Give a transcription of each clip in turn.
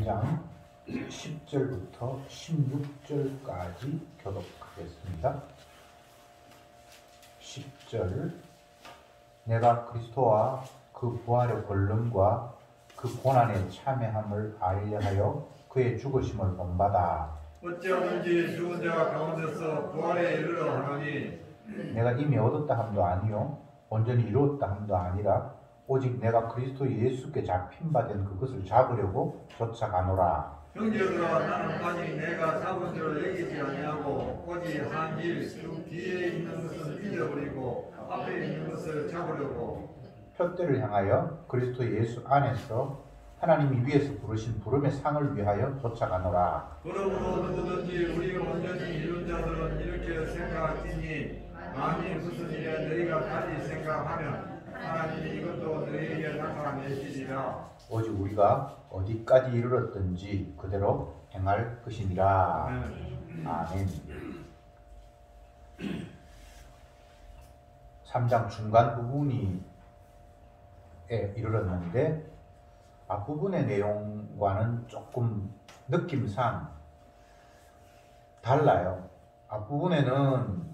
3장 10절부터 16절까지 교독하겠습니다. 10절 내가 그리스도와 그 부활의 권능과 그 고난에 참여함을 알려하여 그의 죽으심을 본받아 어찌하든지 죽은 자 가운데서 부활에 이르러 하노니 내가 이미 얻었다 함도 아니요 온전히 이루었다 함도 아니라 오직 내가 그리스도 예수께 잡힌 바 된 그것을 잡으려고 쫓아가노라. 형제들아 나는 아직 내가 잡은 줄을 여기지 아니하고 오직 한 일 뒤에 있는 것을 잊어버리고 앞에 있는 것을 잡으려고 표대를 향하여 그리스도 예수 안에서 하나님이 위에서 부르신 부름의 상을 위하여 쫓아가노라. 그러므로 누구든지 우리가 온전히 이룬 자들은 이렇게 생각하니 만일 무슨 일에 너희가 달리 생각하면 하나님이 이것도 너희에게 나타내시리라. 오직 우리가 어디까지 이르렀든지 그대로 행할 것이니라. 아멘. 3장 중간 부분에 이르렀는데 앞부분의 내용과는 조금 느낌상 달라요. 앞부분에는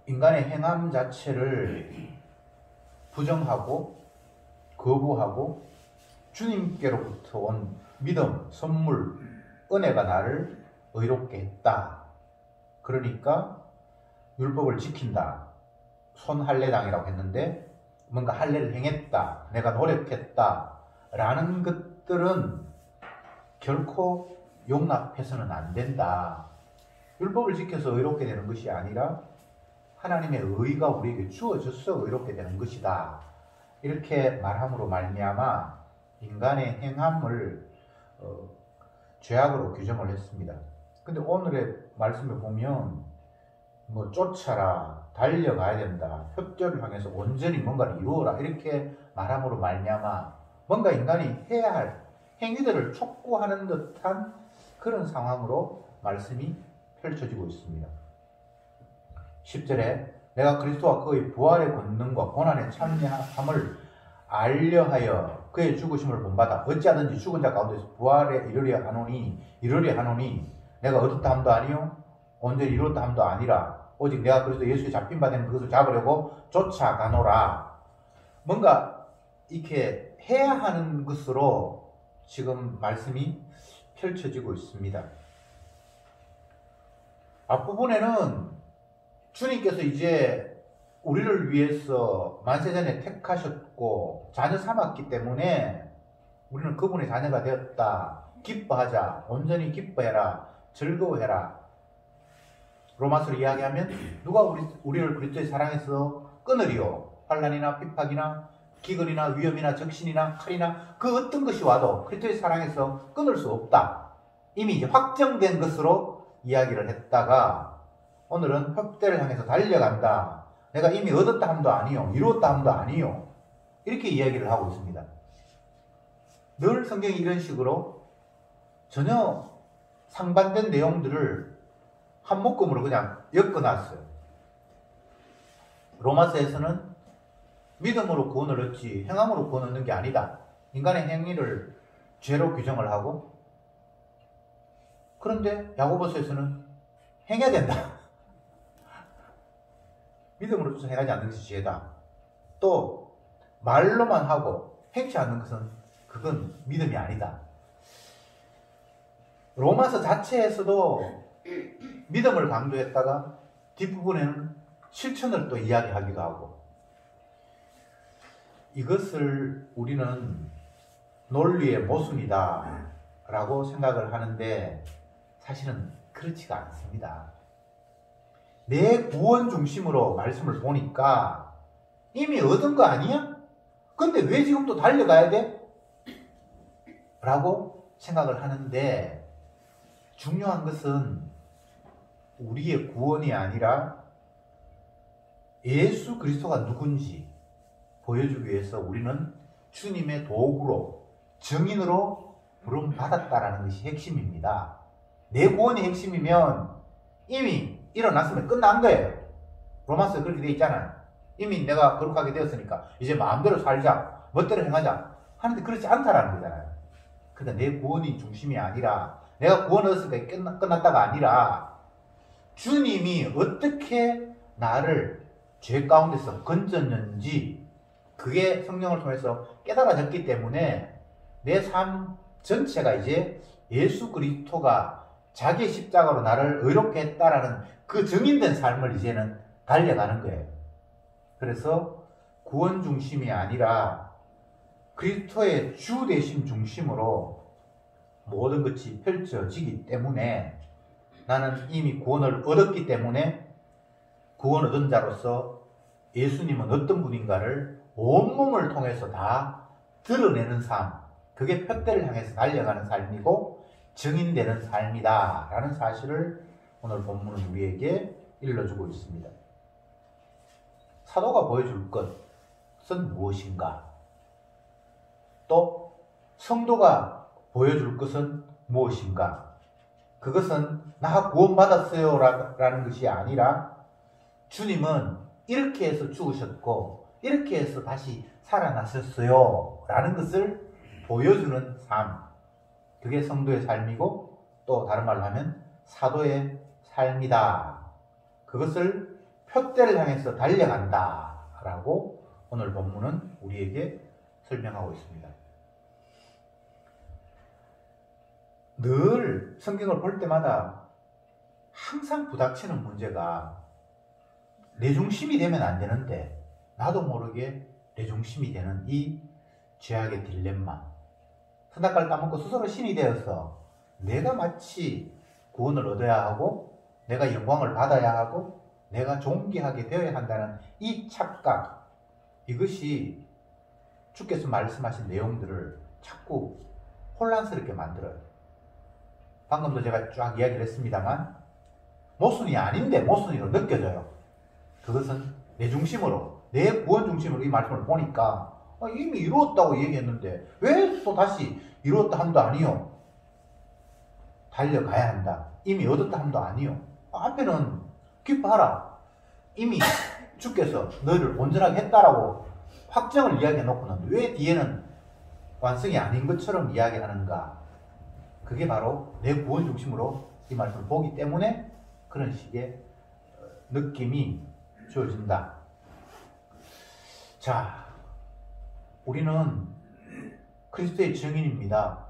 인간의 행함 자체를 부정하고 거부하고 주님께로부터 온 믿음, 선물, 은혜가 나를 의롭게 했다. 그러니까 율법을 지킨다. 손할례당이라고 했는데 뭔가 할례를 행했다. 내가 노력했다. 라는 것들은 결코 용납해서는 안 된다. 율법을 지켜서 의롭게 되는 것이 아니라 하나님의 의가 우리에게 주어져서 의롭게 되는 것이다. 이렇게 말함으로 말미암아 인간의 행함을 죄악으로 규정을 했습니다. 근데 오늘의 말씀을 보면 뭐 쫓아라, 달려가야 된다, 협조를 향해서 온전히 뭔가를 이루어라 이렇게 말함으로 말미암아 뭔가 인간이 해야 할 행위들을 촉구하는 듯한 그런 상황으로 말씀이 펼쳐지고 있습니다. 10절에 내가 그리스도와 그의 부활의 권능과 고난에 참여함을 알려하여 그의 죽으심을 본받아 어찌하든지 죽은 자 가운데서 부활에 이르려 하노니 내가 얻었다 함도 아니요 온전히 이루었다 함도 아니라 오직 내가 그리스도 예수에 잡힌 바 된 그것을 잡으려고 쫓아가노라. 뭔가 이렇게 해야 하는 것으로 지금 말씀이 펼쳐지고 있습니다. 앞부분에는 주님께서 이제 우리를 위해서 만세전에 택하셨고 자녀 삼았기 때문에 우리는 그분의 자녀가 되었다. 기뻐하자. 온전히 기뻐해라. 즐거워해라. 로마서를 이야기하면 누가 우리를 그리스도의 사랑에서 끊으리요. 환난이나 핍박이나 기근이나 위험이나 적신이나 칼이나 그 어떤 것이 와도 그리스도의 사랑에서 끊을 수 없다. 이미 이제 확정된 것으로 이야기를 했다가 오늘은 협대를 향해서 달려간다. 내가 이미 얻었다 함도 아니요. 이루었다 함도 아니요. 이렇게 이야기를 하고 있습니다. 늘 성경이 이런 식으로 전혀 상반된 내용들을 한 묶음으로 그냥 엮어놨어요. 로마서에서는 믿음으로 구원을 얻지 행함으로 구원을 얻는 게 아니다. 인간의 행위를 죄로 규정을 하고 그런데 야고보서에서는 행해야 된다. 믿음으로서 행하지 않는 것이 죄다. 또 말로만 하고 행치 않는 것은 그건 믿음이 아니다. 로마서 자체에서도 믿음을 강조했다가 뒷부분에는 실천을 또 이야기하기도 하고 이것을 우리는 논리의 모순이다 라고 생각을 하는데 사실은 그렇지가 않습니다. 내 구원 중심으로 말씀을 보니까 이미 얻은 거 아니야? 근데 왜 지금 또 달려가야 돼? 라고 생각을 하는데 중요한 것은 우리의 구원이 아니라 예수 그리스도가 누군지 보여주기 위해서 우리는 주님의 도구로 증인으로 부름받았다라는 것이 핵심입니다. 내 구원이 핵심이면 이미 일어났으면 끝난 거예요. 로마서에 그렇게 되어 있잖아요. 이미 내가 거룩하게 되었으니까 이제 마음대로 살자, 멋대로 행하자 하는데 그렇지 않다라는 거잖아요. 그러니까 내 구원이 중심이 아니라, 내가 구원 얻었으니까 끝났다가 아니라, 주님이 어떻게 나를 죄 가운데서 건졌는지 그게 성령을 통해서 깨달아졌기 때문에 내 삶 전체가 이제 예수 그리스도가 자기의 십자가로 나를 의롭게 했다라는 그 증인된 삶을 이제는 달려가는 거예요. 그래서 구원 중심이 아니라 그리스도의 주 되심 중심으로 모든 것이 펼쳐지기 때문에 나는 이미 구원을 얻었기 때문에 구원 얻은 자로서 예수님은 어떤 분인가를 온몸을 통해서 다 드러내는 삶, 그게 표대를 향해서 달려가는 삶이고 증인되는 삶이다 라는 사실을 오늘 본문은 우리에게 일러주고 있습니다. 사도가 보여줄 것은 무엇인가? 또 성도가 보여줄 것은 무엇인가? 그것은 나 구원받았어요 라는 것이 아니라 주님은 이렇게 해서 죽으셨고 이렇게 해서 다시 살아나셨어요 라는 것을 보여주는 삶, 그게 성도의 삶이고 또 다른 말로 하면 사도의 삶이다. 그것을 표대를 향해서 달려간다 라고 오늘 본문은 우리에게 설명하고 있습니다. 늘 성경을 볼 때마다 항상 부닥치는 문제가 내 중심이 되면 안 되는데 나도 모르게 내 중심이 되는 이 죄악의 딜레마. 선악과를 따먹고 스스로 신이 되어서 내가 마치 구원을 얻어야 하고 내가 영광을 받아야 하고 내가 존귀하게 되어야 한다는 이 착각, 이것이 주께서 말씀하신 내용들을 자꾸 혼란스럽게 만들어요. 방금도 제가 쫙 이야기를 했습니다만 모순이 아닌데 모순이로 느껴져요. 그것은 내 중심으로, 내 구원 중심으로 이 말씀을 보니까 이미 이루었다고 얘기했는데 왜 또 다시 이루었다 함도 아니요, 달려가야 한다, 이미 얻었다 함도 아니요, 앞에는 기뻐하라, 이미 주께서 너를 온전하게 했다라고 확정을 이야기해 놓고는 왜 뒤에는 완성이 아닌 것처럼 이야기하는가? 그게 바로 내 구원 중심으로 이 말씀을 보기 때문에 그런 식의 느낌이 주어진다. 자, 우리는 그리스도의 증인입니다.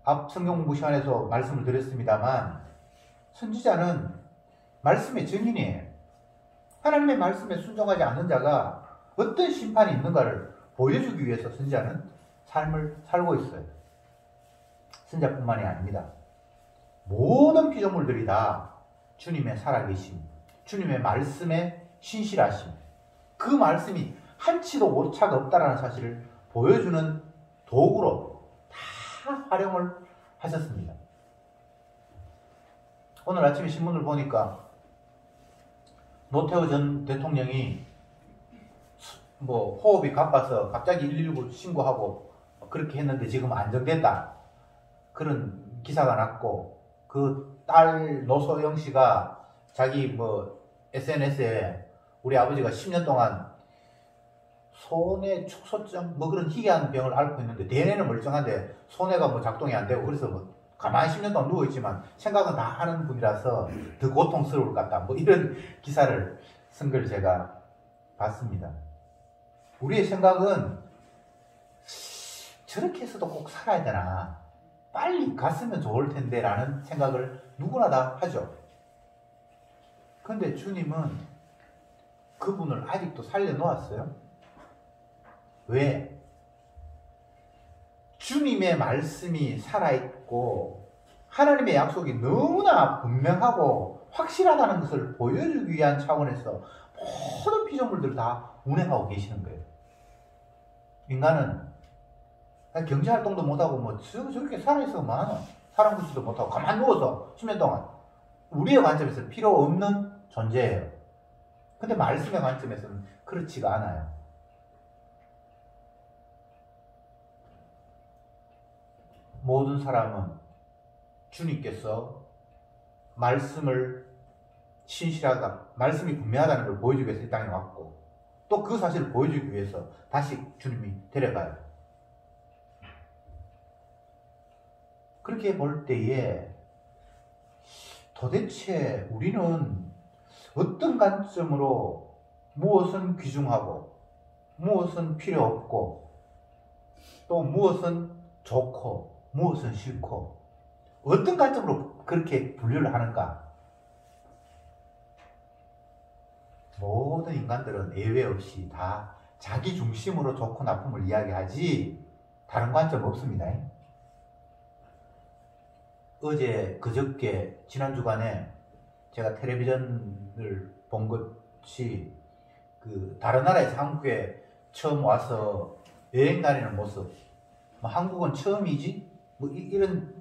앞 성경 공부 시간에서 말씀을 드렸습니다만 선지자는 말씀의 증인이에요. 하나님의 말씀에 순종하지 않는 자가 어떤 심판이 있는가를 보여주기 위해서 선지자는 삶을 살고 있어요. 선지자뿐만이 아닙니다. 모든 피조물들이 다 주님의 살아계심, 주님의 말씀에 신실하심, 그 말씀이 한치도 오차가 없다라는 사실을 보여주는 도구로 다 활용을 하셨습니다. 오늘 아침에 신문을 보니까 노태우 전 대통령이 호흡이 가빠서 갑자기 119 신고하고 그렇게 했는데 지금 안정됐다, 그런 기사가 났고, 그 딸 노소영 씨가 자기 SNS에 우리 아버지가 10년 동안 손에 축소증 그런 희귀한 병을 앓고 있는데 대뇌는 멀쩡한데 손해가 작동이 안 되고, 그래서 가만히 10년 동안 누워있지만 생각은 다 하는 분이라서 더 고통스러울 것 같다, 이런 기사를 쓴 걸 제가 봤습니다. 우리의 생각은 저렇게 해서도 꼭 살아야 되나, 빨리 갔으면 좋을 텐데 라는 생각을 누구나 다 하죠. 그런데 주님은 그분을 아직도 살려놓았어요. 왜? 주님의 말씀이 살아있고 하나님의 약속이 너무나 분명하고 확실하다는 것을 보여주기 위한 차원에서 모든 피조물들을 다 운행하고 계시는 거예요. 인간은 경제활동도 못하고 저렇게 살아있어 뭐하노, 사람 구실도 못하고 가만히 누워서 10년 동안, 우리의 관점에서는 필요 없는 존재예요. 근데 말씀의 관점에서는 그렇지가 않아요. 모든 사람은 주님께서 말씀을 신실하다, 말씀이 분명하다는 걸 보여주기 위해서 이 땅에 왔고, 또 그 사실을 보여주기 위해서 다시 주님이 데려가요. 그렇게 볼 때에 도대체 우리는 어떤 관점으로 무엇은 귀중하고 무엇은 필요 없고 또 무엇은 좋고 무엇은 싫고 어떤 관점으로 그렇게 분류를 하는가? 모든 인간들은 예외 없이 다 자기 중심으로 좋고 나쁨을 이야기하지 다른 관점 없습니다. 어제 그저께 지난 주간에 제가 텔레비전을 본 것이 그 다른 나라에서 한국에 처음 와서 여행 다니는 모습, 뭐 한국은 처음이지 뭐 이런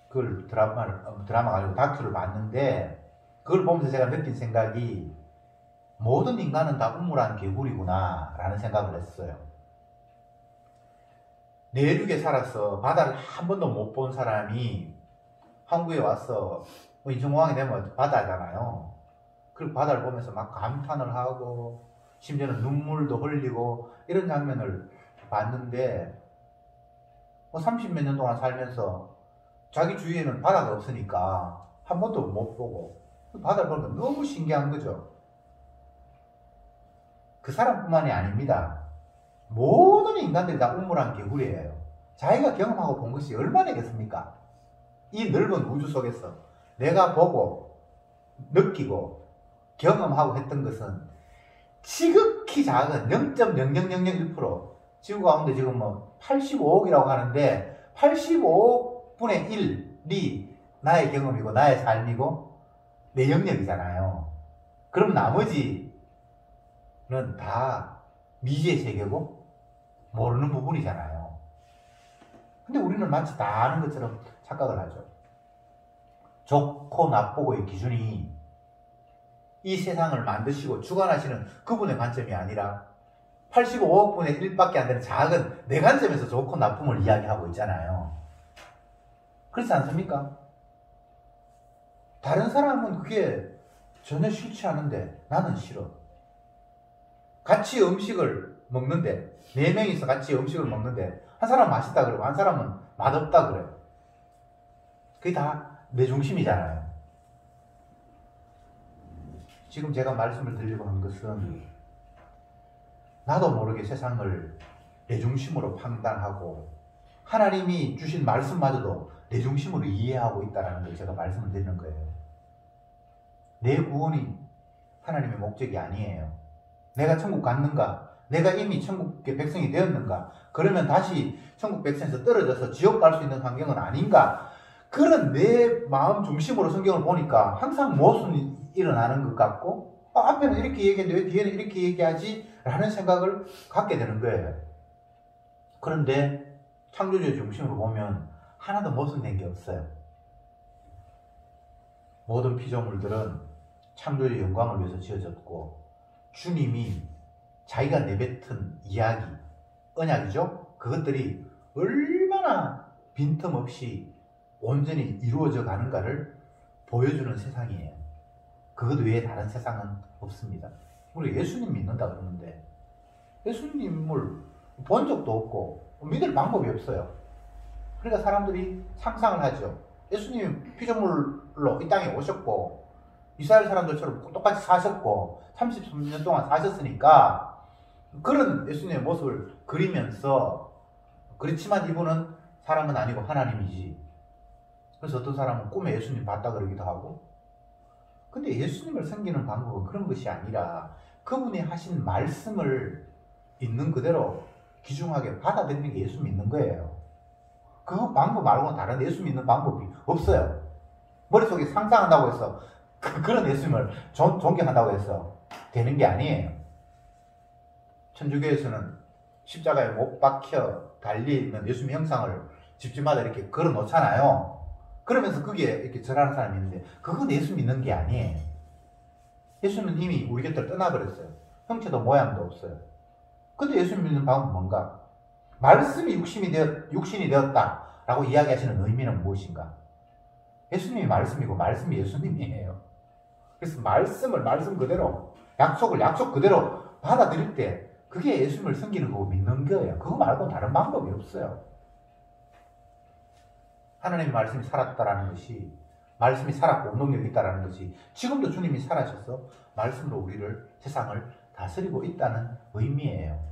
그걸 드라마가 아니고 다큐를 봤는데 그걸 보면서 제가 느낀 생각이 모든 인간은 다 우물한 개구리구나 라는 생각을 했어요. 내륙에 살아서 바다를 한 번도 못 본 사람이 한국에 와서 뭐 인천공항에 되면 바다잖아요. 그리고 바다를 보면서 막 감탄을 하고 심지어는 눈물도 흘리고 이런 장면을 봤는데 뭐 30몇 년 동안 살면서 자기 주위에는 바다가 없으니까 한 번도 못 보고 바다를 보니까 너무 신기한 거죠. 그 사람뿐만이 아닙니다. 모든 인간들이 다 우물한 개구리예요. 자기가 경험하고 본 것이 얼마나 겠습니까? 이 넓은 우주 속에서 내가 보고 느끼고 경험하고 했던 것은 지극히 작은 0.0001% 지구 가운데 지금 뭐 85억이라고 하는데 85억분의 1이 나의 경험이고 나의 삶이고 내 영역이잖아요. 그럼 나머지는 다 미지의 세계고 모르는 부분이잖아요. 근데 우리는 마치 다 아는 것처럼 착각을 하죠. 좋고 나쁘고의 기준이 이 세상을 만드시고 주관하시는 그분의 관점이 아니라 85억 분의 1밖에 안 되는 작은 내 관점에서 좋고 나쁨을 이야기하고 있잖아요. 그렇지 않습니까? 다른 사람은 그게 전혀 싫지 않은데 나는 싫어. 같이 음식을 먹는데 4명이서 같이 음식을 먹는데 한 사람은 맛있다 그러고 한 사람은 맛없다 그래요. 그게 다 내 중심이잖아요. 지금 제가 말씀을 드리려고 한 것은 나도 모르게 세상을 내 중심으로 판단하고 하나님이 주신 말씀마저도 내 중심으로 이해하고 있다는 걸 제가 말씀을 드리는 거예요. 내 구원이 하나님의 목적이 아니에요. 내가 천국 갔는가? 내가 이미 천국의 백성이 되었는가? 그러면 다시 천국 백성에서 떨어져서 지옥 갈 수 있는 환경은 아닌가? 그런 내 마음 중심으로 성경을 보니까 항상 무엇은 일어나는 것 같고 앞에는 이렇게 얘기했는데 왜 뒤에는 이렇게 얘기하지? 라는 생각을 갖게 되는 거예요. 그런데 창조주의 중심으로 보면 하나도 모순된 게 없어요. 모든 피조물들은 창조주의 영광을 위해서 지어졌고 주님이 자기가 내뱉은 이야기, 언약이죠? 그것들이 얼마나 빈틈없이 온전히 이루어져 가는가를 보여주는 세상이에요. 그것 외에 다른 세상은 없습니다. 우리 예수님 믿는다 그러는데 예수님을 본 적도 없고 믿을 방법이 없어요. 그러니까 사람들이 상상을 하죠. 예수님이 피조물로 이 땅에 오셨고 이스라엘 사람들처럼 똑같이 사셨고 33년 동안 사셨으니까 그런 예수님의 모습을 그리면서 그렇지만 이분은 사람은 아니고 하나님이지. 그래서 어떤 사람은 꿈에 예수님 봤다 그러기도 하고 근데 예수님을 섬기는 방법은 그런 것이 아니라 그분이 하신 말씀을 있는 그대로 귀중하게 받아들이는 게 예수 믿는 거예요. 그 방법 말고는 다른 예수 믿는 방법이 없어요. 머릿속에 상상한다고 해서 그런 예수님을 존경한다고 해서 되는 게 아니에요. 천주교에서는 십자가에 못 박혀 달리는 예수님 형상을 집집마다 이렇게 걸어 놓잖아요. 그러면서 거기에 이렇게 절하는 사람이 있는데 그건 예수 믿는 게 아니에요. 예수는 이미 우리 곁을 떠나버렸어요. 형체도 모양도 없어요. 근데 예수 믿는 방법은 뭔가? 말씀이 육신이 되었다라고 이야기하시는 의미는 무엇인가? 예수님이 말씀이고 말씀이 예수님이에요. 그래서 말씀을 말씀 그대로 약속을 약속 그대로 받아들일 때 그게 예수님을 섬기는 거고 믿는 거예요. 그거 말고 다른 방법이 없어요. 하나님의 말씀이 살았다라는 것이, 말씀이 살았고 운동력이 있다라는 것이, 지금도 주님이 살아셔서 말씀으로 우리를, 세상을 다스리고 있다는 의미예요.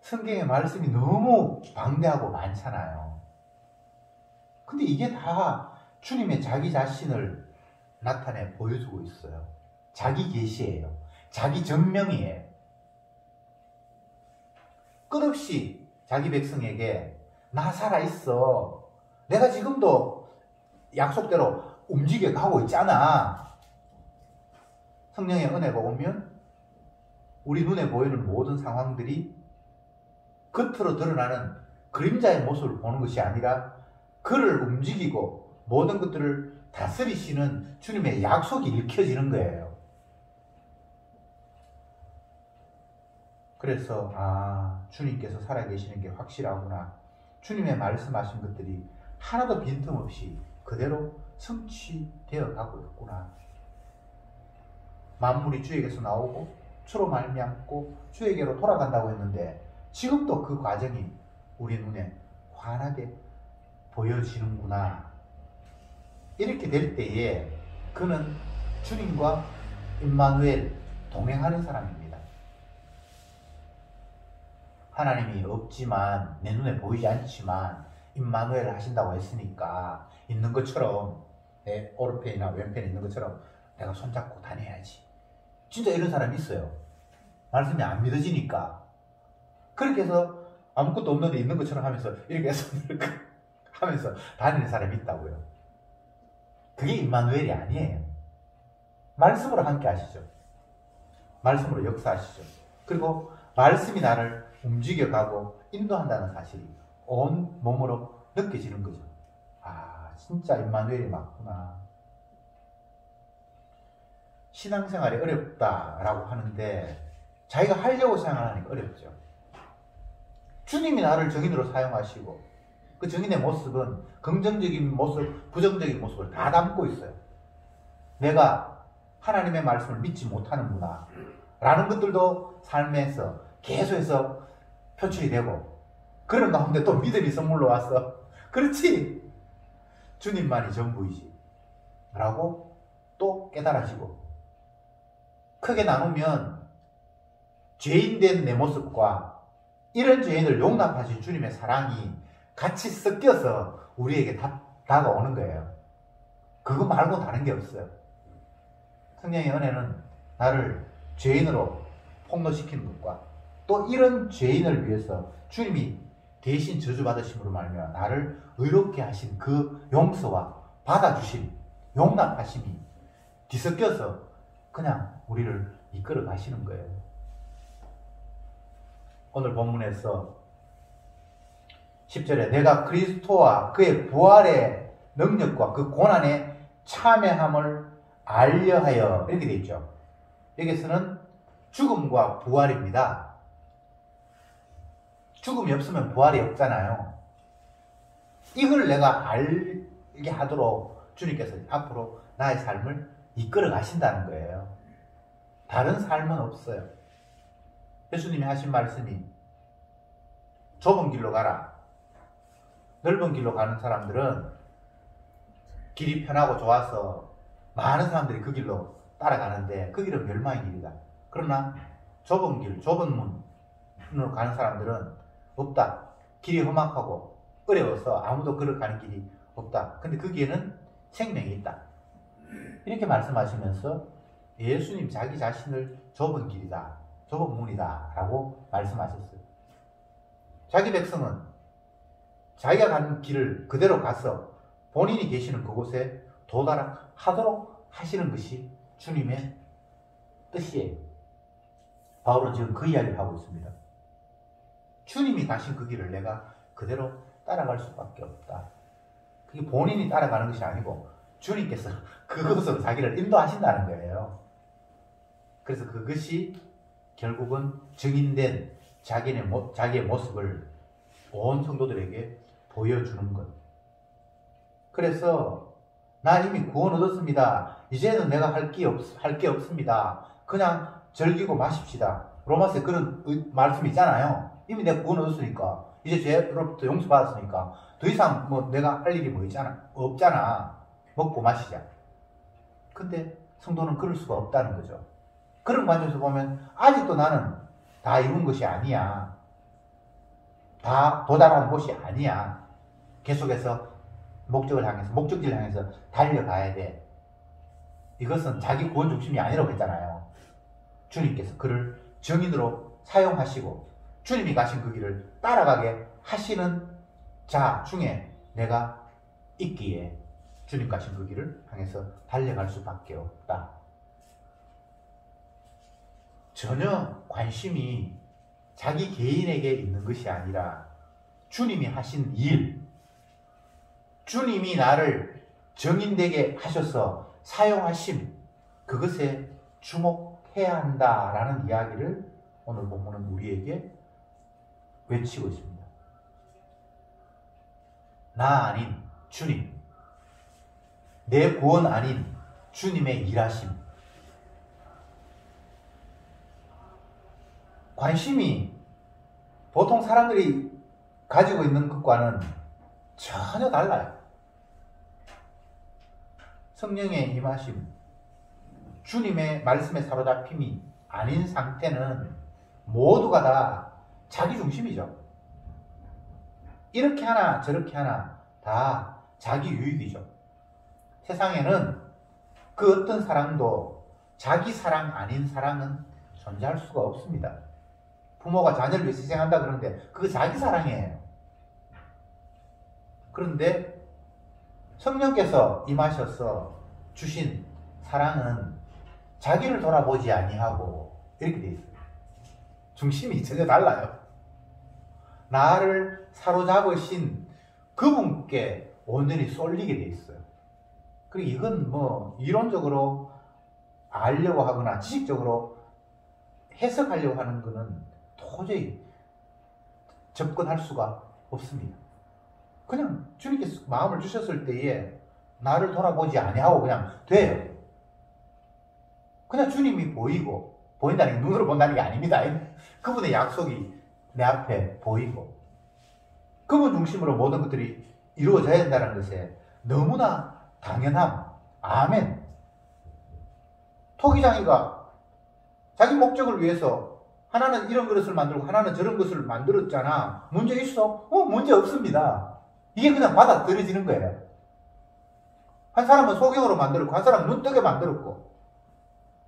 성경의 말씀이 너무 방대하고 많잖아요. 근데 이게 다 주님의 자기 자신을 나타내 보여주고 있어요. 자기 계시예요. 자기 전명이에요. 끝없이 자기 백성에게 나 살아있어. 내가 지금도 약속대로 움직여 가고 있잖아. 성령의 은혜가 오면 우리 눈에 보이는 모든 상황들이 겉으로 드러나는 그림자의 모습을 보는 것이 아니라 그를 움직이고 모든 것들을 다스리시는 주님의 약속이 읽혀지는 거예요. 그래서 주님께서 살아계시는 게 확실하구나. 주님의 말씀하신 것들이 하나도 빈틈없이 그대로 성취되어 가고 있구나. 만물이 주에게서 나오고 주로 말미암고 주에게로 돌아간다고 했는데 지금도 그 과정이 우리 눈에 환하게 보여지는구나. 이렇게 될 때에 그는 주님과 임마누엘 동행하는 사람입니다. 하나님이 없지만, 내 눈에 보이지 않지만 임마누엘을 하신다고 했으니까 있는 것처럼, 내 오른편이나 왼편에 있는 것처럼 내가 손잡고 다녀야지. 진짜 이런 사람이 있어요. 말씀이 안 믿어지니까. 그렇게 해서 아무것도 없는데 있는 것처럼 하면서 이렇게 손을 하면서 다니는 사람이 있다고요. 그게 임마누엘이 아니에요. 말씀으로 함께 하시죠. 말씀으로 역사하시죠. 그리고 말씀이 나를 움직여가고 인도한다는 사실이 온 몸으로 느껴지는 거죠. 진짜 임마누엘이 맞구나. 신앙생활이 어렵다라고 하는데 자기가 하려고 생각하니까 어렵죠. 주님이 나를 증인으로 사용하시고 그 증인의 모습은 긍정적인 모습, 부정적인 모습을 다 담고 있어요. 내가 하나님의 말씀을 믿지 못하는구나 라는 것들도 삶에서 계속해서 표출이 되고, 그런 가운데 또 믿음이 선물로 와서 그렇지, 주님만이 전부이지 라고 또 깨달아지고, 크게 나누면 죄인된 내 모습과 이런 죄인을 용납하신 주님의 사랑이 같이 섞여서 우리에게 다가오는 거예요. 그거 말고 다른 게 없어요. 성령의 은혜는 나를 죄인으로 폭로시키는 것과 또 이런 죄인을 위해서 주님이 대신 저주받으심으로 말미암아 나를 의롭게 하신 그 용서와 받아주심, 용납하심이 뒤섞여서 그냥 우리를 이끌어 가시는 거예요. 오늘 본문에서 10절에 내가 그리스도와 그의 부활의 능력과 그 고난의 참여함을 알려하여, 이렇게 되어 있죠. 여기서는 죽음과 부활입니다. 죽음이 없으면 부활이 없잖아요. 이걸 내가 알게 하도록 주님께서 앞으로 나의 삶을 이끌어 가신다는 거예요. 다른 삶은 없어요. 예수님이 하신 말씀이 좁은 길로 가라. 넓은 길로 가는 사람들은 길이 편하고 좋아서 많은 사람들이 그 길로 따라가는데 그 길은 멸망의 길이다. 그러나 좁은 길, 좁은 문으로 가는 사람들은 없다. 길이 험악하고 어려워서 아무도 걸어가는 길이 없다. 근데 그 길에는 생명이 있다. 이렇게 말씀하시면서 예수님 자기 자신을 좁은 길이다, 좁은 문이다 라고 말씀하셨어요. 자기 백성은 자기가 가는 길을 그대로 가서 본인이 계시는 그곳에 도달하도록 하시는 것이 주님의 뜻이에요. 바울은 지금 그 이야기를 하고 있습니다. 주님이 가신 그 길을 내가 그대로 따라갈 수밖에 없다. 그게 본인이 따라가는 것이 아니고 주님께서 그것으로 자기를 인도하신다는 거예요. 그래서 그것이 결국은 증인된 자기의 모습을 온 성도들에게 보여주는 것. 그래서 나 이미 구원 얻었습니다. 이제는 내가 할 게 없습니다. 그냥 즐기고 마십시다. 로마서에 그런 말씀이 있잖아요. 이미 내가 구원 얻었으니까 이제 죄로부터 용서받았으니까 더 이상 뭐 내가 할 일이 뭐 없잖아. 먹고 마시자. 근데 성도는 그럴 수가 없다는 거죠. 그런 관점에서 보면 아직도 나는 다 이룬 것이 아니야. 다 도달한 곳이 아니야. 계속해서 목적지를 향해서 달려가야 돼. 이것은 자기 구원 중심이 아니라고 했잖아요. 주님께서 그를 정인으로 사용하시고 주님이 가신 그 길을 따라가게 하시는 자 중에 내가 있기에 주님 가신 그 길을 향해서 달려갈 수밖에 없다. 전혀 관심이 자기 개인에게 있는 것이 아니라 주님이 하신 일, 주님이 나를 정인되게 하셔서 사용하심, 그것에 주목해야 한다라는 이야기를 오늘 본문은 우리에게 외치고 있습니다. 나 아닌 주님, 내 구원 아닌 주님의 일하심. 관심이 보통 사람들이 가지고 있는 것과는 전혀 달라요. 성령의 임하심, 주님의 말씀에 사로잡힘이 아닌 상태는 모두가 다 자기 중심이죠. 이렇게 하나 저렇게 하나 다 자기 유익이죠. 세상에는 그 어떤 사랑도 자기 사랑 아닌 사랑은 존재할 수가 없습니다. 부모가 자녀를 위해서 희생한다 그러는데 그거 자기 사랑이에요. 그런데 성령께서 임하셔서 주신 사랑은 자기를 돌아보지 아니하고 이렇게 돼 있어요. 중심이 전혀 달라요. 나를 사로잡으신 그분께 온전히 쏠리게 돼 있어요. 그리고 이건 뭐 이론적으로 알려고 하거나 지식적으로 해석하려고 하는 것은 도저히 접근할 수가 없습니다. 그냥 주님께서 마음을 주셨을 때에 나를 돌아보지 아니하고 그냥 돼요. 그냥 주님이 보인다는 게 눈으로 본다는 게 아닙니다. 그분의 약속이 내 앞에 보이고 그분 중심으로 모든 것들이 이루어져야 된다는 것에 너무나 당연함. 아멘. 토기장이가 자기 목적을 위해서 하나는 이런 그릇을 만들고 하나는 저런 것을 만들었잖아. 문제 있어? 문제 없습니다. 이게 그냥 받아들여지는 거예요. 한 사람은 소경으로 만들었고 한 사람은 눈뜨게 만들었고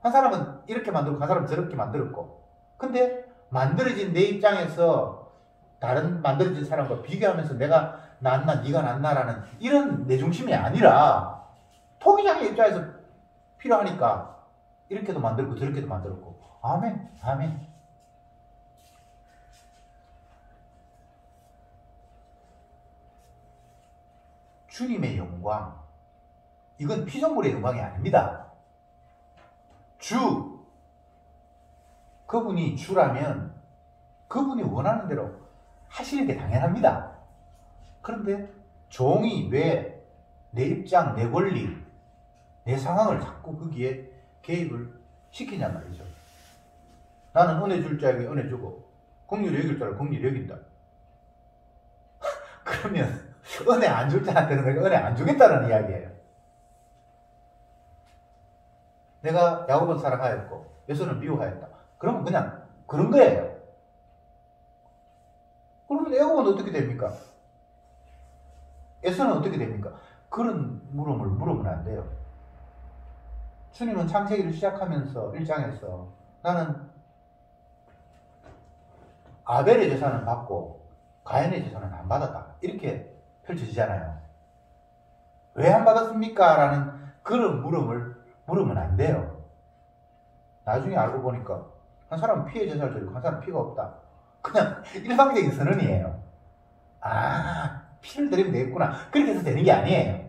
한 사람은 이렇게 만들고 한 사람은 저렇게 만들었고 근데 만들어진 내 입장에서 다른 만들어진 사람과 비교하면서 내가 낫나 네가 낫나라는 이런 내 중심이 아니라 토기장의 입장에서 필요하니까 이렇게도 만들고 저렇게도 만들었고 아멘 아멘. 주님의 영광, 이건 피조물의 영광이 아닙니다. 주, 그분이 주라면 그분이 원하는 대로 하시는 게 당연합니다. 그런데 종이 왜 내 입장, 내 권리, 내 상황을 자꾸 거기에 개입을 시키냔 말이죠. 나는 은혜 줄 자에게 은혜 주고 긍휼히 여길 자를 긍휼히 여긴다. 그러면 은혜 안 줄 자한테는 내가 은혜 안 주겠다는 이야기예요. 내가 야곱은 사랑하였고 에서는 미워하였다. 그러면 그냥 그런 거예요. 그러면 야곱은 어떻게 됩니까? 에서는 어떻게 됩니까? 그런 물음을 물으면 안 돼요. 주님은 창세기를 시작하면서 1장에서 나는 아벨의 제사는 받고 가인의 제사는 안 받았다. 이렇게 펼쳐지잖아요. 왜 안 받았습니까? 라는 그런 물음을 물으면 안 돼요. 나중에 알고 보니까 한 사람은 피의 제사를 드리고 한 사람은 피가 없다. 그냥 일방적인 선언이에요. 아, 피를 드리면 되겠구나. 그렇게 해서 되는 게 아니에요.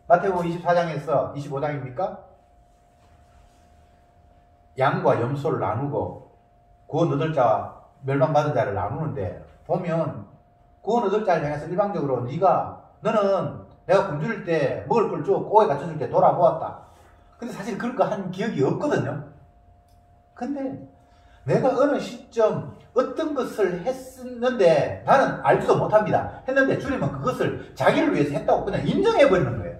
마태복음 24장에서 25장입니까? 양과 염소를 나누고 구원 얻을 자와 멸망받은 자를 나누는데 보면 구원 얻을 자를 향해서 일방적으로 너는 내가 굶주릴 때 먹을 걸 주고 꼬에 갇혀줄 때 돌아보았다. 근데 사실 그런 거 한 기억이 없거든요. 근데 내가 어느 시점 어떤 것을 했는데 나는 알지도 못합니다. 했는데 주님은 그것을 자기를 위해서 했다고 그냥 인정해버리는 거예요.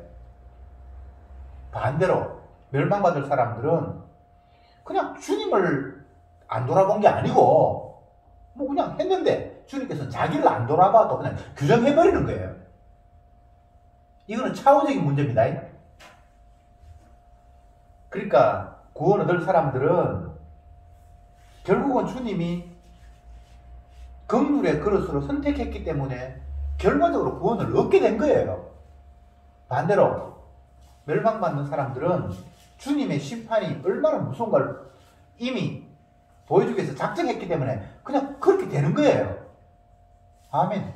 반대로 멸망받을 사람들은 그냥 주님을 안 돌아본 게 아니고 뭐 그냥 했는데 주님께서는 자기를 안 돌아봐도 그냥 규정해버리는 거예요. 이거는 차원적인 문제입니다. 그러니까 구원 얻을 사람들은 결국은 주님이 긍휼의 그릇으로 선택했기 때문에 결과적으로 구원을 얻게 된 거예요. 반대로 멸망받는 사람들은 주님의 심판이 얼마나 무서운 걸 이미 보여주기 위해서 작정했기 때문에 그냥 그렇게 되는 거예요. 아멘.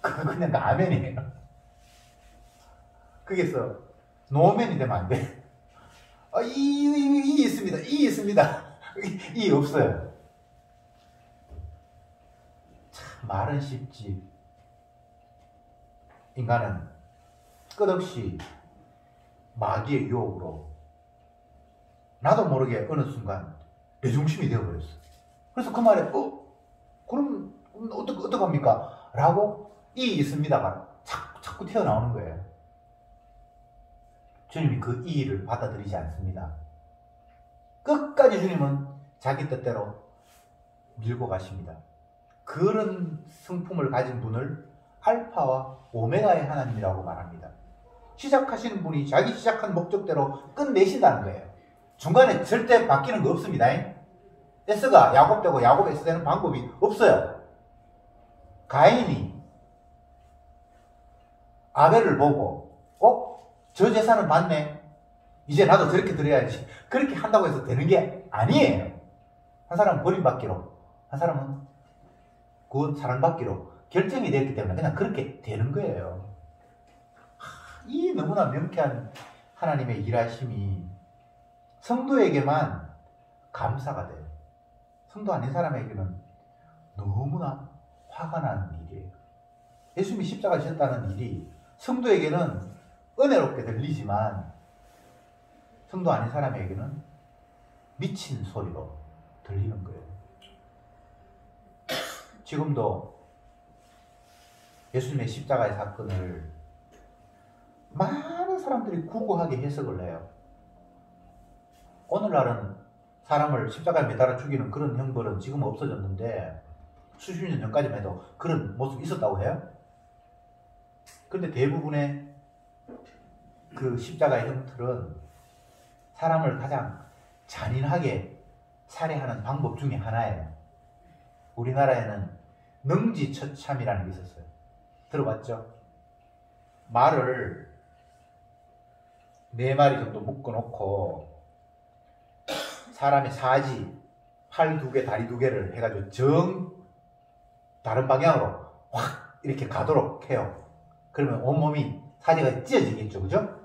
그냥 그 아멘이에요. 거기서 노멘이 되면 안 돼. 이 있습니다. 이 있습니다. 이 없어요. 참 말은 쉽지. 인간은 끝없이 마귀의 유혹으로 나도 모르게 어느 순간 내 중심이 되어버렸어. 그래서 그 말에 그럼 어떡합니까? 라고 이 있습니다가 자꾸 튀어나오는 거예요. 주님이 그 이의를 받아들이지 않습니다. 끝까지 주님은 자기 뜻대로 밀고 가십니다. 그런 성품을 가진 분을 알파와 오메가의 하나님이라고 말합니다. 시작하시는 분이 자기 시작한 목적대로 끝내신다는 거예요. 중간에 절대 바뀌는 거 없습니다. S가 야곱 되고 야곱 S 되는 방법이 없어요. 가인이 아벨을 보고 저 재산은 받네. 이제 나도 저렇게 드려야지. 그렇게 한다고 해서 되는 게 아니에요. 한 사람은 버림받기로, 한 사람은 구원 사랑받기로 결정이 됐기 때문에 그냥 그렇게 되는 거예요. 이 너무나 명쾌한 하나님의 일하심이 성도에게만 감사가 돼요. 성도 아닌 사람에게는 너무나 화가 나는 일이에요. 예수님이 십자가 지셨다는 일이 성도에게는 은혜롭게 들리지만 성도 아닌 사람에게는 미친 소리로 들리는 거예요. 지금도 예수님의 십자가의 사건을 많은 사람들이 구구하게 해석을 해요. 오늘날은 사람을 십자가에 매달아 죽이는 그런 형벌은 지금 없어졌는데 수십 년 전까지만 해도 그런 모습이 있었다고 해요. 그런데 대부분의 그 십자가의 형틀은 사람을 가장 잔인하게 살해하는 방법 중에 하나예요. 우리나라에는 능지처참이라는 게 있었어요. 들어봤죠? 말을 4마리 정도 묶어놓고 사람의 사지, 팔 2개, 다리 2개를 해가지고 다른 방향으로 확 이렇게 가도록 해요. 그러면 온몸이 사지가 찢어지겠죠, 그죠?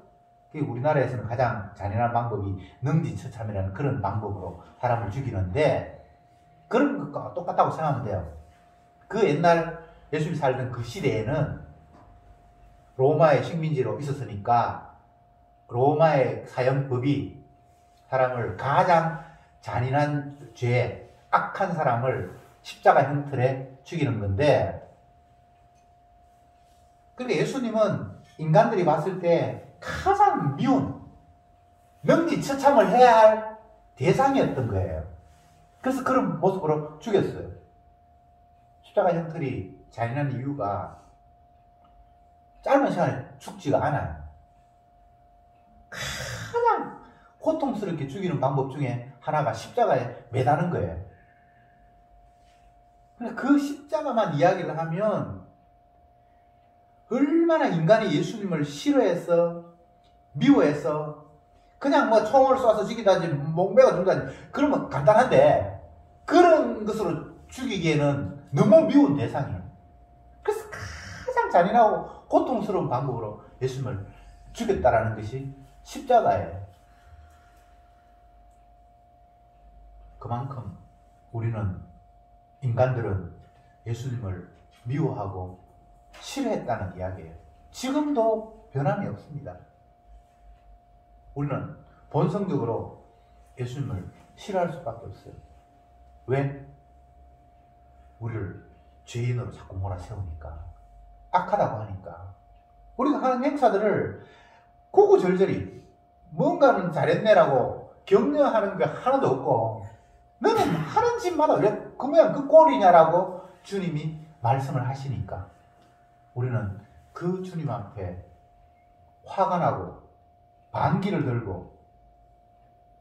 우리나라에서는 가장 잔인한 방법이 능지처참이라는 그런 방법으로 사람을 죽이는데 그런 것과 똑같다고 생각하면 돼요. 그 옛날 예수님이 살던 그 시대에는 로마의 식민지로 있었으니까 로마의 사형법이 사람을 가장 잔인한 죄, 악한 사람을 십자가 형틀에 죽이는 건데 그런데 예수님은 인간들이 봤을 때 가장 미운 능지처참을 해야 할 대상이었던 거예요. 그래서 그런 모습으로 죽였어요. 십자가 형틀이 잔인한 이유가 짧은 시간에 죽지가 않아요. 가장 고통스럽게 죽이는 방법 중에 하나가 십자가에 매다는 거예요. 그 십자가만 이야기를 하면 얼마나 인간이 예수님을 싫어해서 미워해서 그냥 뭐 총을 쏴서 죽이다지 목매가 죽다지 그러면 간단한데 그런 것으로 죽이기에는 너무 미운 대상이에요. 그래서 가장 잔인하고 고통스러운 방법으로 예수님을 죽였다라는 것이 십자가예요. 그만큼 우리는 인간들은 예수님을 미워하고 싫어했다는 이야기예요. 지금도 변함이 없습니다. 우리는 본성적으로 예수님을 싫어할 수밖에 없어요. 왜? 우리를 죄인으로 자꾸 몰아세우니까, 악하다고 하니까, 우리가 하는 행사들을 구구절절히 뭔가는 잘했네라고 격려하는 게 하나도 없고, 너는 하는 짓마다 왜 그 모양 그 꼴이냐라고 주님이 말씀을 하시니까 우리는 그 주님 앞에 화가 나고 반기를 들고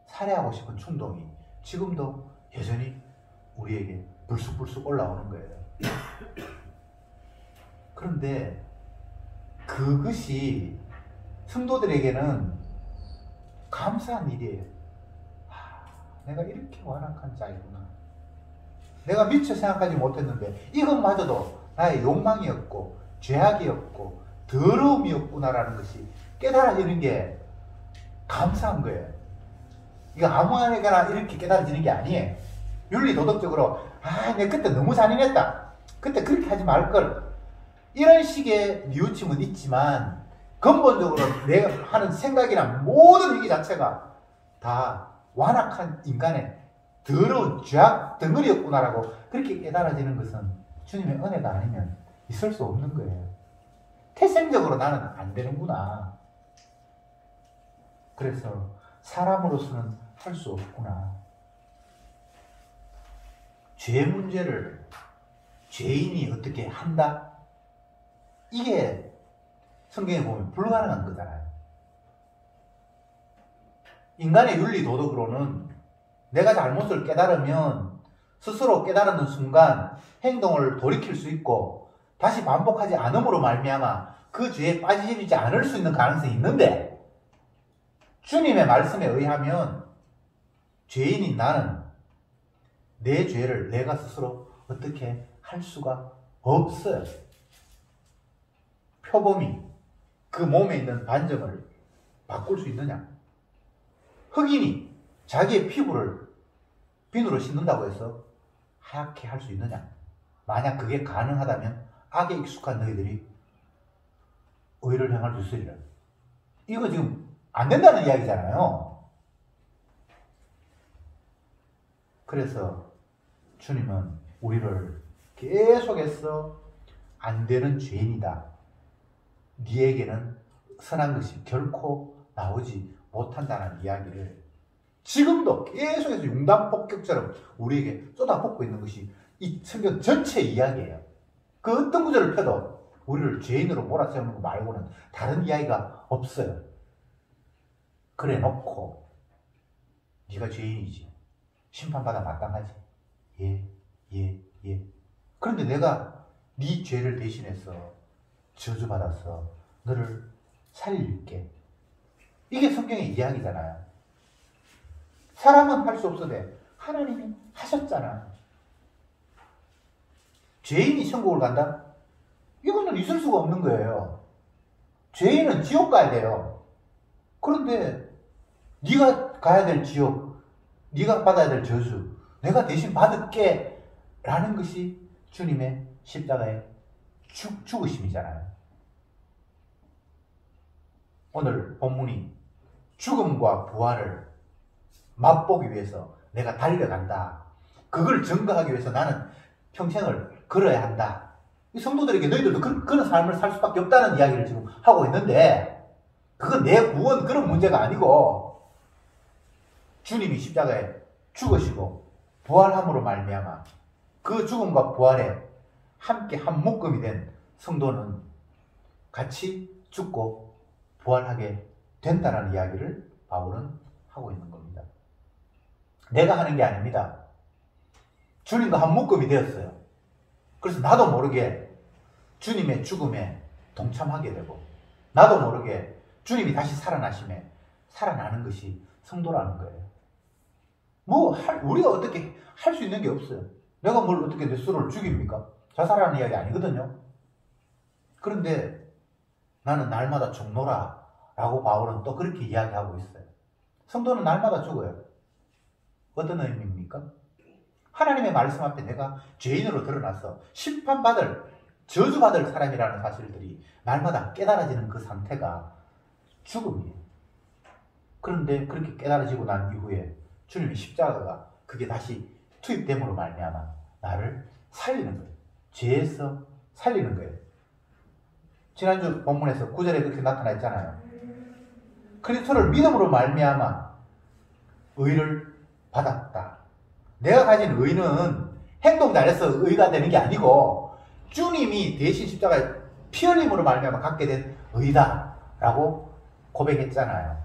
살해하고 싶은 충동이 지금도 여전히 우리에게 불쑥불쑥 올라오는 거예요. 그런데 그것이 성도들에게는 감사한 일이에요. 내가 이렇게 완악한 자이구나. 내가 미처 생각하지 못했는데 이것마저도 나의 욕망이었고 죄악이었고 더러움이었구나라는 것이 깨달아지는 게 감사한 거예요. 이거 아무나 이렇게 깨달아지는 게 아니에요. 윤리 도덕적으로 내가 그때 너무 잔인했다. 그때 그렇게 하지 말걸. 이런 식의 뉘우침은 있지만 근본적으로 내가 하는 생각이나 모든 이 자체가 다 완악한 인간의 더러운 죄악 덩어리였구나라고 그렇게 깨달아지는 것은 주님의 은혜가 아니면 있을 수 없는 거예요. 태생적으로 나는 안 되는구나. 그래서 사람으로서는 할 수 없구나. 죄 문제를 죄인이 어떻게 한다? 이게 성경에 보면 불가능한 거잖아요. 인간의 윤리 도덕으로는 내가 잘못을 깨달으면 스스로 깨달는 순간 행동을 돌이킬 수 있고 다시 반복하지 않음으로 말미암아 그 죄에 빠지지 않을 수 있는 가능성이 있는데, 주님의 말씀에 의하면 죄인인 나는 내 죄를 내가 스스로 어떻게 할 수가 없어요. 표범이 그 몸에 있는 반점을 바꿀 수 있느냐? 흑인이 자기의 피부를 비누로 씻는다고 해서 하얗게 할 수 있느냐? 만약 그게 가능하다면 악에 익숙한 너희들이 의를 행할 수 있으리라. 이거 지금 안 된다는 이야기잖아요. 그래서 주님은 우리를 계속해서 안 되는 죄인이다. 네에게는 선한 것이 결코 나오지 못한다는 이야기를 지금도 계속해서 융단폭격처럼 우리에게 쏟아붓고 있는 것이 이 성경 전체 이야기예요. 그 어떤 구절을 펴도 우리를 죄인으로 몰아세우는 거 말고는 다른 이야기가 없어요. 그래 놓고 네가 죄인이지. 심판받아 마땅하지. 예. 그런데 내가 네 죄를 대신해서 저주받아서 너를 살릴게. 이게 성경의 이야기잖아요. 사람은 할 수 없어도 하나님이 하셨잖아. 죄인이 천국을 간다? 이거는 있을 수가 없는 거예요. 죄인은 지옥 가야 돼요. 그런데 네가 가야 될 지옥, 네가 받아야 될 저주, 내가 대신 받을게 라는 것이 주님의 십자가의 죽으심이잖아요. 오늘 본문이 죽음과 부활을 맛보기 위해서 내가 달려간다. 그걸 증거하기 위해서 나는 평생을 걸어야 한다. 이 성도들에게 너희들도 그런 삶을 살 수밖에 없다는 이야기를 지금 하고 있는데, 그건 내 구원 그런 문제가 아니고 주님이 십자가에 죽으시고 부활함으로 말미암아 그 죽음과 부활에 함께 한 묶음이 된 성도는 같이 죽고 부활하게 된다는 이야기를 바울은 하고 있는 겁니다. 내가 하는 게 아닙니다. 주님과 한 묶음이 되었어요. 그래서 나도 모르게 주님의 죽음에 동참하게 되고 나도 모르게 주님이 다시 살아나심에 살아나는 것이 성도라는 거예요. 우리가 어떻게 할 수 있는 게 없어요. 내가 뭘 어떻게 내 스스로를 죽입니까? 자살하는 이야기 아니거든요. 그런데 나는 날마다 죽노라 라고 바울은 또 그렇게 이야기하고 있어요. 성도는 날마다 죽어요. 어떤 의미입니까? 하나님의 말씀 앞에 내가 죄인으로 드러나서 심판받을, 저주받을 사람이라는 사실들이 날마다 깨달아지는 그 상태가 죽음이에요. 그런데 그렇게 깨달아지고 난 이후에 주님의 십자가가 그게 다시 투입됨으로 말미암아 나를 살리는 거예요. 죄에서 살리는 거예요. 지난주 본문에서 9절에 그렇게 나타나 있잖아요. 그리스도를 믿음으로 말미암아 의를 받았다. 내가 가진 의는 행동 잘해서 의가 되는 게 아니고 주님이 대신 십자가에 피 흘림으로 말미암아 갖게 된 의다 라고 고백했잖아요.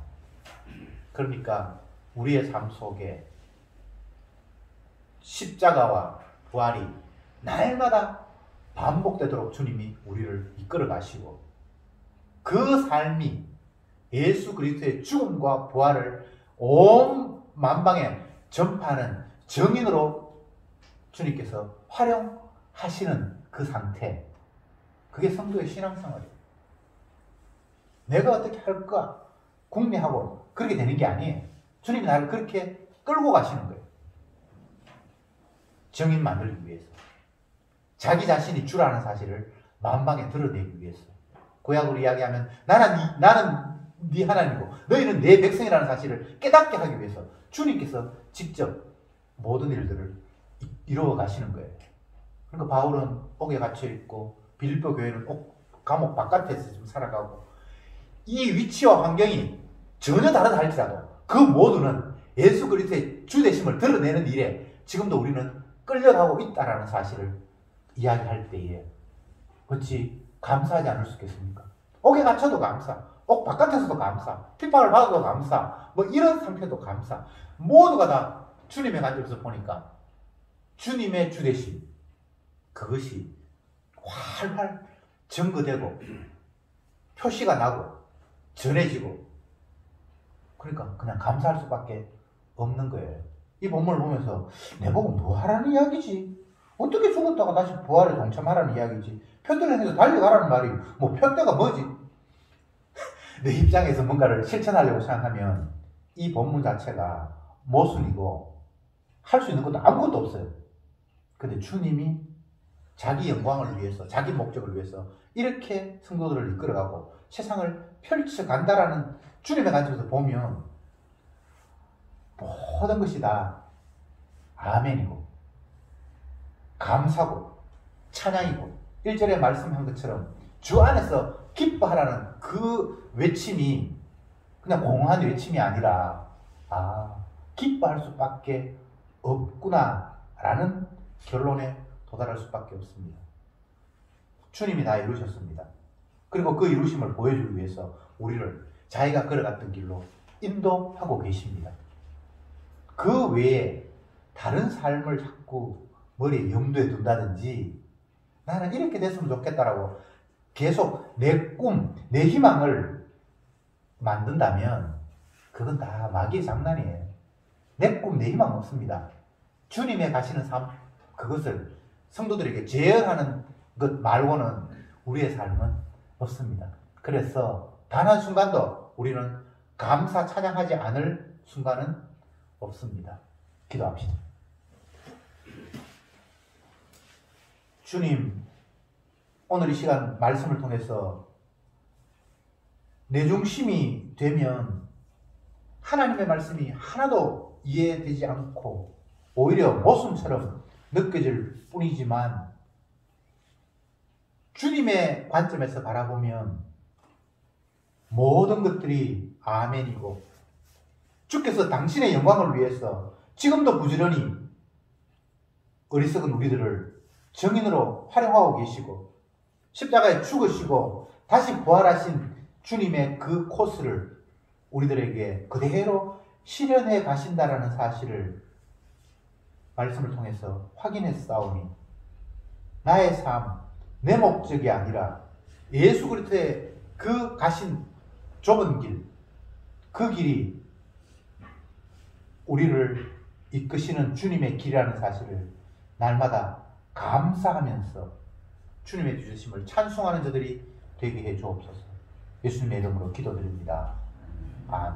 그러니까 우리의 삶 속에 십자가와 부활이 날마다 반복되도록 주님이 우리를 이끌어 가시고 그 삶이 예수 그리스도의 죽음과 부활을 온 만방에 전파하는 증인으로 주님께서 활용하시는 그 상태, 그게 성도의 신앙생활이에요. 내가 어떻게 할까 궁리하고 그렇게 되는 게 아니에요. 주님이 나를 그렇게 끌고 가시는 거예요. 증인 만들기 위해서, 자기 자신이 주라는 사실을 만방에 드러내기 위해서. 구약으로 이야기하면 나는 네 하나님이고 너희는 내 백성이라는 사실을 깨닫게 하기 위해서 주님께서 직접 모든 일들을 이루어 가시는 거예요. 그러니까 바울은 옥에 갇혀 있고 빌립보 교회는 감옥 바깥에서 지금 살아가고 이 위치와 환경이 전혀 다르다 할지라도 그 모두는 예수 그리스도의 주되심을 드러내는 일에 지금도 우리는 끌려가고 있다라는 사실을 이야기할 때에 어찌 감사하지 않을 수 있겠습니까? 옥에 갇혀도 감사, 옥 바깥에서도 감사, 핍박을 받아도 감사, 뭐 이런 상태도 감사. 모두가 다 주님의 관점에서 보니까 주님의 주되심, 그것이 활활 증거되고 표시가 나고 전해지고, 그러니까 그냥 감사할 수밖에 없는 거예요. 이 본문을 보면서 내보고 뭐 하라는 이야기지? 어떻게 죽었다가 다시 부활에 동참하라는 이야기지? 편대를 향해서 달려가라는 말이 뭐 편대가 뭐지? 내 입장에서 뭔가를 실천하려고 생각하면 이 본문 자체가 모순이고 할 수 있는 것도 아무것도 없어요. 근데 주님이 자기 영광을 위해서, 자기 목적을 위해서 이렇게 성도들을 이끌어가고 세상을 펼쳐간다라는 주님의 관점에서 보면 모든 것이 다 아멘이고 감사고 찬양이고 1절에 말씀한 것처럼 주 안에서 기뻐하라는 그 외침이 그냥 공허한 외침이 아니라 기뻐할 수밖에 없구나 라는 결론에 도달할 수밖에 없습니다. 주님이 다 이루셨습니다. 그리고 그 이루심을 보여주기 위해서 우리를 자기가 걸어갔던 길로 인도하고 계십니다. 그 외에 다른 삶을 자꾸 머리에 염두에 둔다든지 나는 이렇게 됐으면 좋겠다라고 계속 내 꿈, 내 희망을 만든다면 그건 다 마귀의 장난이에요. 내 꿈, 내 희망 없습니다. 주님의 가시는 삶, 그것을 성도들에게 제어하는 것 말고는 우리의 삶은 없습니다. 그래서 단 한 순간도 우리는 감사 찬양하지 않을 순간은 없습니다. 기도합시다. 주님, 오늘 이 시간 말씀을 통해서 내 중심이 되면 하나님의 말씀이 하나도 이해되지 않고 오히려 모순처럼 느껴질 뿐이지만 주님의 관점에서 바라보면 모든 것들이 아멘이고 주께서 당신의 영광을 위해서 지금도 부지런히 어리석은 우리들을 증인으로 활용하고 계시고 십자가에 죽으시고 다시 부활하신 주님의 그 코스를 우리들에게 그대로 실현해 가신다라는 사실을 말씀을 통해서 확인했사오니 나의 삶, 내 목적이 아니라 예수 그리스도의 그 가신 좁은 길, 그 길이 우리를 이끄시는 주님의 길이라는 사실을 날마다 감사하면서 주님의 주심을 찬송하는 자들이 되게 해 주옵소서. 예수님의 이름으로 기도드립니다. 아멘.